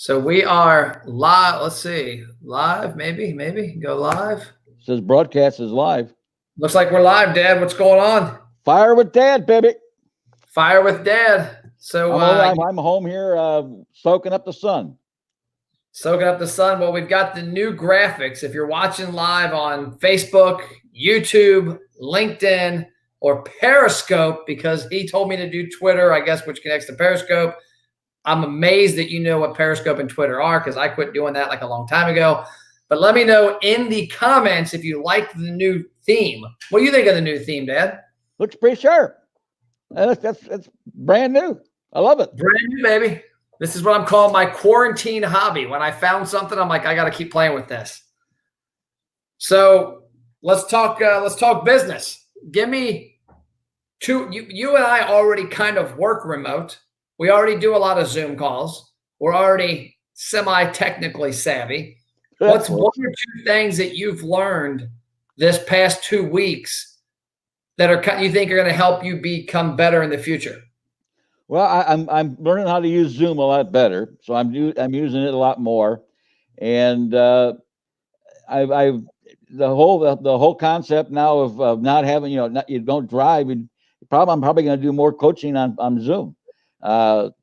So we are live. Let's see. Live, maybe. Go live. Says broadcast is live. Looks like we're live, Dad. What's going on? Fire with Dad, baby. Fire with Dad. So I'm home here soaking up the sun. Soaking up the sun. Well, we've got the new graphics. If you're watching live on Facebook, YouTube, LinkedIn, or Periscope, because he told me to do Twitter, I guess, which connects to Periscope. I'm amazed that you know what Periscope and Twitter are, because I quit doing that like a long time ago. But let me know in the comments if you like the new theme. What do you think of the new theme, Dad? Looks pretty sharp. That's brand new. I love it. Brand new, baby. This is what I'm calling my quarantine hobby. When I found something, I'm like, I got to keep playing with this. So let's talk business. Give me two. You and I already kind of work remote. We already do a lot of Zoom calls. We're already semi-technically savvy. What's one or two things that you've learned this past 2 weeks that you think are going to help you become better in the future? Well, I'm learning how to use Zoom a lot better, so I'm using it a lot more, and the whole concept now of not having you don't drive. I'm probably going to do more coaching on Zoom. The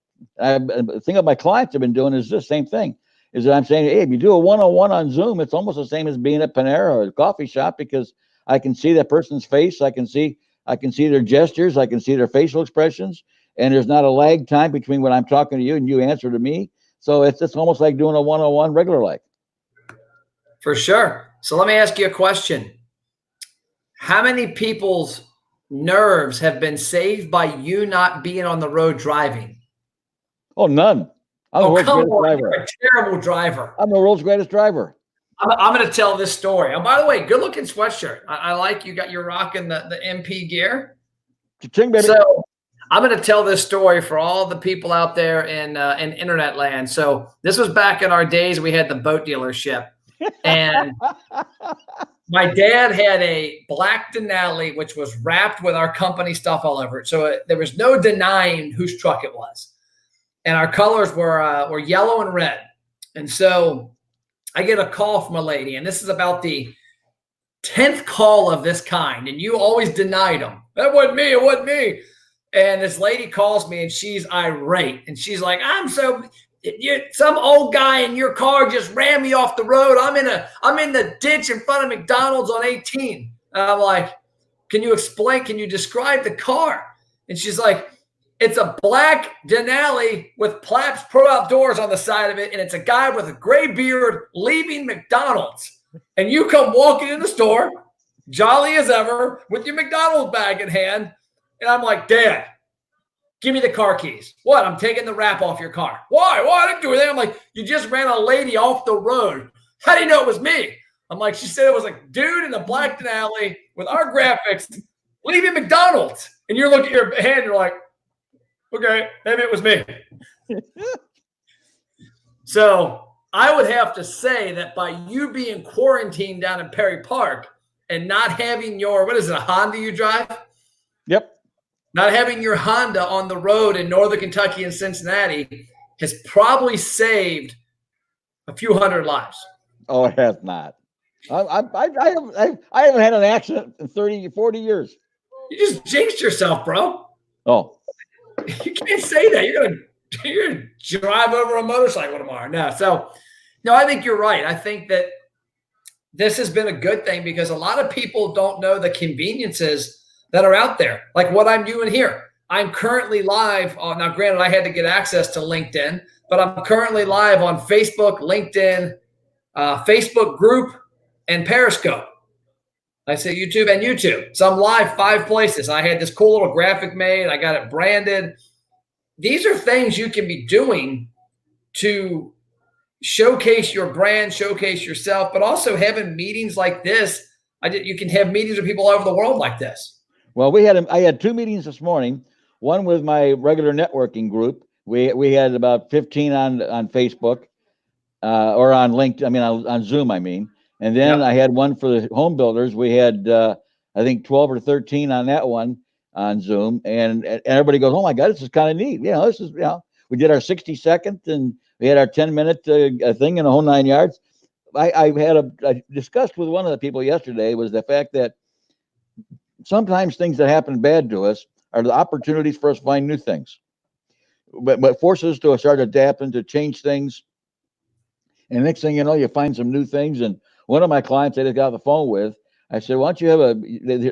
thing that my clients have been doing is the same thing. Is that I'm saying, hey, if you do a one-on-one on Zoom, it's almost the same as being at Panera or a coffee shop, because I can see that person's face, I can see their gestures, I can see their facial expressions, and there's not a lag time between when I'm talking to you and you answer to me. So it's almost like doing a one-on-one regular life. For sure. So let me ask you a question. How many people's nerves have been saved by you not being on the road driving? Oh, none. I'm the world's greatest driver. You're a terrible driver. I'm the world's greatest driver. I'm going to tell this story. And by the way, good looking sweatshirt. I like you're rocking the MP gear. Cha-ching, baby. So I'm going to tell this story for all the people out there in internet land. So this was back in our days. We had the boat dealership, and my dad had a black Denali, which was wrapped with our company stuff all over it. So there was no denying whose truck it was. And our colors were yellow and red. And so I get a call from a lady, and this is about the 10th call of this kind. And you always denied them. That wasn't me. It wasn't me. And this lady calls me, and she's irate. And she's like, some old guy in your car just ran me off the road. I'm in the ditch in front of McDonald's on 18. And I'm like, can you explain? Can you describe the car? And she's like, it's a black Denali with Plaps Pro Outdoors on the side of it, and it's a guy with a gray beard leaving McDonald's. And you come walking in the store, jolly as ever, with your McDonald's bag in hand. And I'm like, Dad, give me the car keys. What? I'm taking the wrap off your car. Why? I didn't do anything. I'm like, you just ran a lady off the road. How do you know it was me? I'm like, she said it was a dude in a black Denali with our graphics leaving McDonald's. And you're looking at your hand, you're like, okay, maybe it was me. So I would have to say that by you being quarantined down in Perry Park and not having your, what is it, a Honda you drive? Yep. Not having your Honda on the road in Northern Kentucky and Cincinnati has probably saved a few hundred lives. Oh, it has not. I haven't had an accident in 30, 40 years. You just jinxed yourself, bro. Oh. You can't say that. You're gonna drive over a motorcycle tomorrow. No, I think you're right. I think that this has been a good thing because a lot of people don't know the conveniences that are out there, like what I'm doing here. I'm currently live on, now granted, I had to get access to LinkedIn, but I'm currently live on Facebook, LinkedIn, Facebook group, and Periscope. I say YouTube and YouTube. So I'm live 5 places. I had this cool little graphic made. I got it branded. These are things you can be doing to showcase your brand, showcase yourself, but also having meetings like this. You can have meetings with people all over the world like this. Well, I had 2 meetings this morning. One with my regular networking group. We had about 15 on Facebook or on LinkedIn. I mean, on Zoom, I mean. And then I had one for the home builders. We had, I think, 12 or 13 on that one on Zoom. And everybody goes, oh, my God, this is kind of neat. This is, we did our 60-second and We had our 10-minute thing in the whole 9 yards. I discussed with one of the people yesterday was the fact that sometimes things that happen bad to us are the opportunities for us to find new things. But forces us to start adapting, to change things. And next thing you know, you find some new things. And one of my clients I just got off the phone with, I said, why don't you have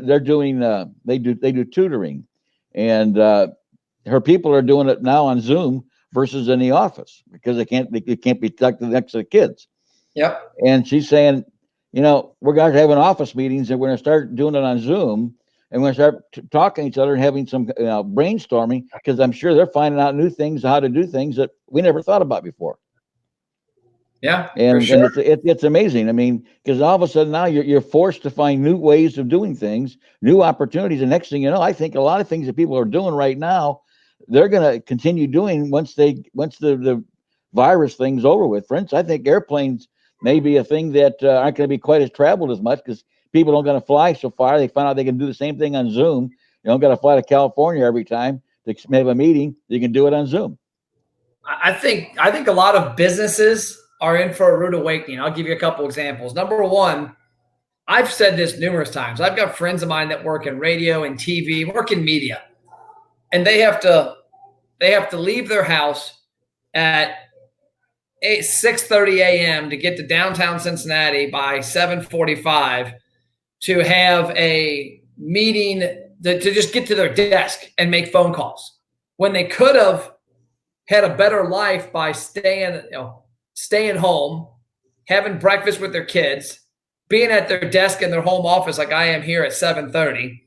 they're doing, they do tutoring. And her people are doing it now on Zoom versus in the office because they can't be tucked next to the kids. Yep. And she's saying, we're going to have office meetings and we're going to start doing it on Zoom. And we're going to start talking to each other and having some brainstorming, because I'm sure they're finding out new things, how to do things that we never thought about before. Yeah, and, for sure. and it's amazing. I mean, because all of a sudden now you're forced to find new ways of doing things, new opportunities. And next thing you know, I think a lot of things that people are doing right now, they're going to continue doing once the virus thing's over with. For instance, I think airplanes may be a thing that aren't going to be quite as traveled as much because people don't going to fly so far. They find out they can do the same thing on Zoom. You don't got to fly to California every time to have a meeting. You can do it on Zoom. I think a lot of businesses are in for a rude awakening. I'll give you a couple examples. Number one, I've said this numerous times. I've got friends of mine that work in radio and TV, work in media, and they have to leave their house at 6:30 a.m. to get to downtown Cincinnati by 7:45 to have a meeting to just get to their desk and make phone calls when they could have had a better life by staying home, having breakfast with their kids, being at their desk in their home office like I am here at 7:30.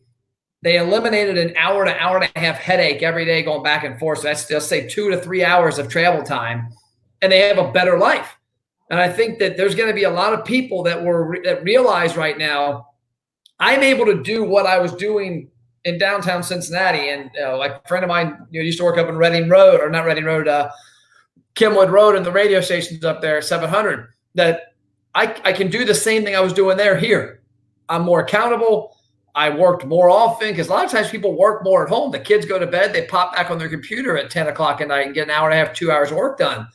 They eliminated an hour to hour and a half headache every day going back and forth. So that's just say 2 to 3 hours of travel time, and they have a better life. And I think that there's going to be a lot of people that realize right now, I'm able to do what I was doing in downtown Cincinnati. And like a friend of mine used to work up in Reading Road, or not Reading Road, Kimwood Road, and the radio stations up there, 700, that I can do the same thing I was doing there here. I'm more accountable. I worked more often because a lot of times people work more at home. The kids go to bed, they pop back on their computer at 10 o'clock at night and get an hour and a half, 2 hours of work done.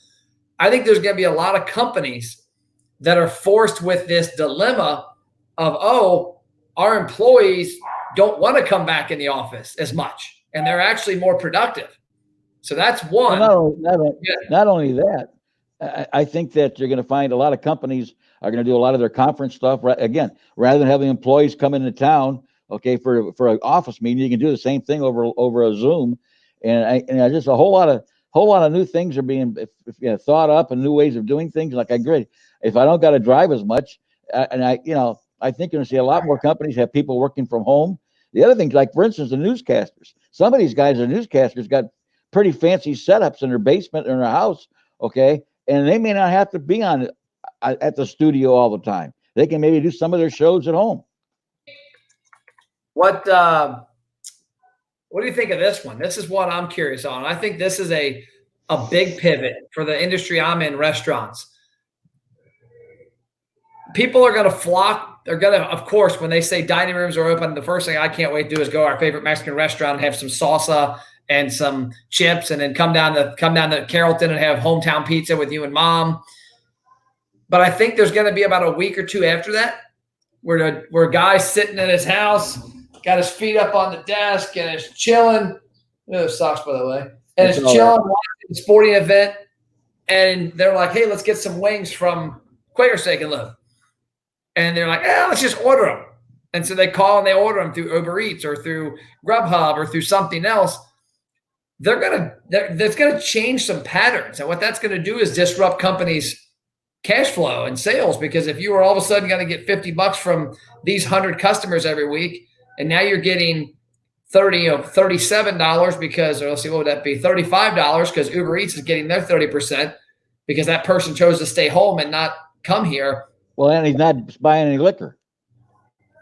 I think there's going to be a lot of companies that are forced with this dilemma of, our employees don't want to come back in the office as much, and they're actually more productive. So that's one. Well, not only that, I think that you're going to find a lot of companies are going to do a lot of their conference stuff. Again, rather than having employees come into town, for an office meeting, you can do the same thing over a Zoom, and just a whole lot of new things are being thought up, and new ways of doing things. Like I agree, if I don't got to drive as much, I think you're going to see a lot more companies have people working from home. The other things, like for instance, the newscasters. Some of these guys are newscasters, got pretty fancy setups in their basement or in their house, and they may not have to be at the studio all the time. They can maybe do some of their shows at home. What do you think of this one? This is what I'm curious on. I think this is a big pivot for the industry I'm in, restaurants. People are going to flock. They're going to, of course, when they say dining rooms are open, the first thing I can't wait to do is go to our favorite Mexican restaurant and have some salsa and some chips, and then come down to Carrollton and have hometown pizza with you and mom. But I think there's going to be about a week or two after that where a guy's sitting in his house, got his feet up on the desk, and is chilling. Those socks, by the way. And is chilling, watching the sporting event. And they're like, hey, let's get some wings from Quaker Steak and Lube. And they're like, let's just order them. And so they call and they order them through Uber Eats or through Grubhub or through something else. That's going to change some patterns. And what that's going to do is disrupt companies' cash flow and sales, because if you were all of a sudden going to get $50 from these 100 customers every week, and now you're getting $37 because, or let's see, what would that be? $35 because Uber Eats is getting their 30% because that person chose to stay home and not come here. Well, and he's not buying any liquor.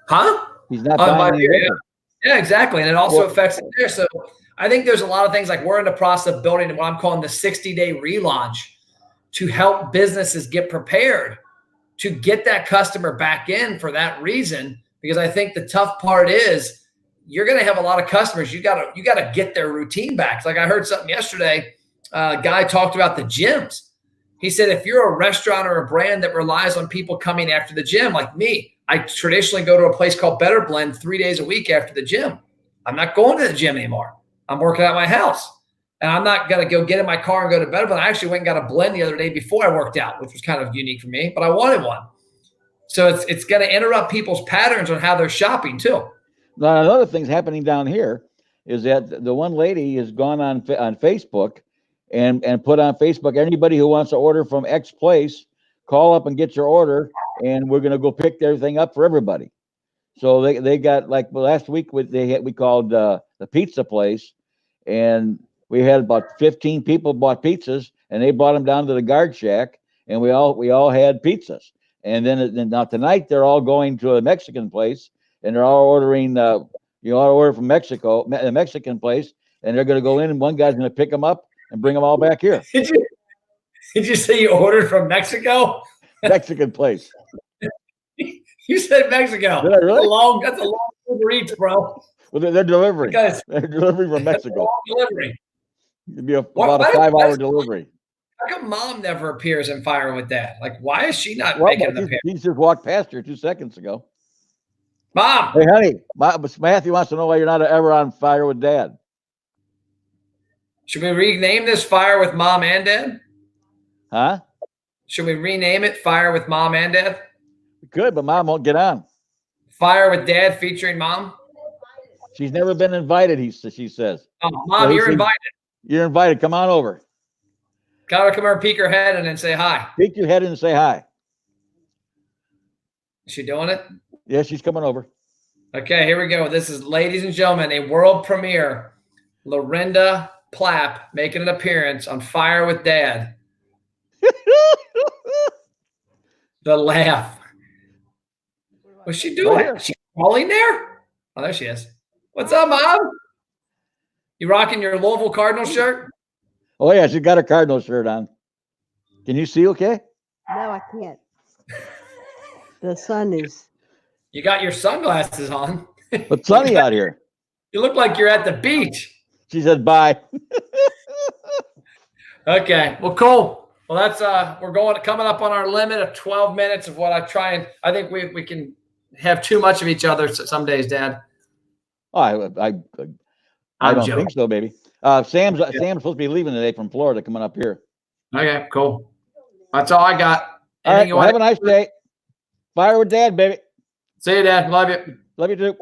Huh? He's not buying any liquor. Yeah, exactly. And it also affects it there. So I think there's a lot of things, like we're in the process of building what I'm calling the 60-day relaunch to help businesses get prepared to get that customer back in for that reason. Because I think the tough part is you're going to have a lot of customers. You got to get their routine back. Like I heard something yesterday. A guy talked about the gyms. He said, if you're a restaurant or a brand that relies on people coming after the gym, like me, I traditionally go to a place called Better Blend 3 days a week after the gym. I'm not going to the gym anymore. I'm working at my house. And I'm not going to go get in my car and go to Better Blend. I actually went and got a blend the other day before I worked out, which was kind of unique for me, but I wanted one. So it's going to interrupt people's patterns on how they're shopping too. Now, another thing's happening down here is that the one lady has gone on Facebook and put on Facebook, anybody who wants to order from X place, call up and get your order, and we're going to go pick everything up for everybody. So they got, like, last week we called the pizza place, and we had about 15 people bought pizzas, and they brought them down to the guard shack, and we all had pizzas. And then now tonight they're all going to a Mexican place, and they're all ordering order from Mexico, a Mexican place, and they're going to go in, and one guy's going to pick them up and bring them all back here. Did you say you ordered from Mexico? Mexican place. You said Mexico. Did I really? That's a long reach, bro. Well, they're delivering. Because they're delivering from Mexico. Delivery. It'd be about a 5-hour delivery. How come Mom never appears in Fire with Dad? Like, why is she not making an appearance? He just walked past her 2 seconds ago. Mom. Hey, honey, Matthew wants to know why you're not ever on Fire with Dad. Should we rename this Fire with Mom and Dad? Huh? Should we rename it Fire with Mom and Dad? We could, but Mom won't get on. Fire with Dad featuring Mom? She's never been invited, she says. Oh, Mom, you're invited. You're invited. Come on over. Gotta come over and peek her head in and say hi. Peek your head in and say hi. Is she doing it? Yeah, she's coming over. Okay, here we go. This is, ladies and gentlemen, a world premiere. Lorinda Plapp making an appearance on Fire with Dad. The laugh. What's she doing? Right here. Is she crawling there? Oh, there she is. What's up, Mom? You rocking your Louisville Cardinals shirt? Oh, yeah, she's got her Cardinal shirt on. Can you see okay? No, I can't. The sun is. You got your sunglasses on. It's sunny out here. You look like you're at the beach. She said bye. Okay, well, cool. Well, that's we're coming up on our limit of 12 minutes of what I think we can have too much of each other some days, Dad. Oh, I don't think so, baby. Sam's supposed to be leaving today from Florida, coming up here. Okay, cool. That's all I got. All right, well, have a nice day. Fire with Dad, baby. See you, Dad. Love you. Love you too.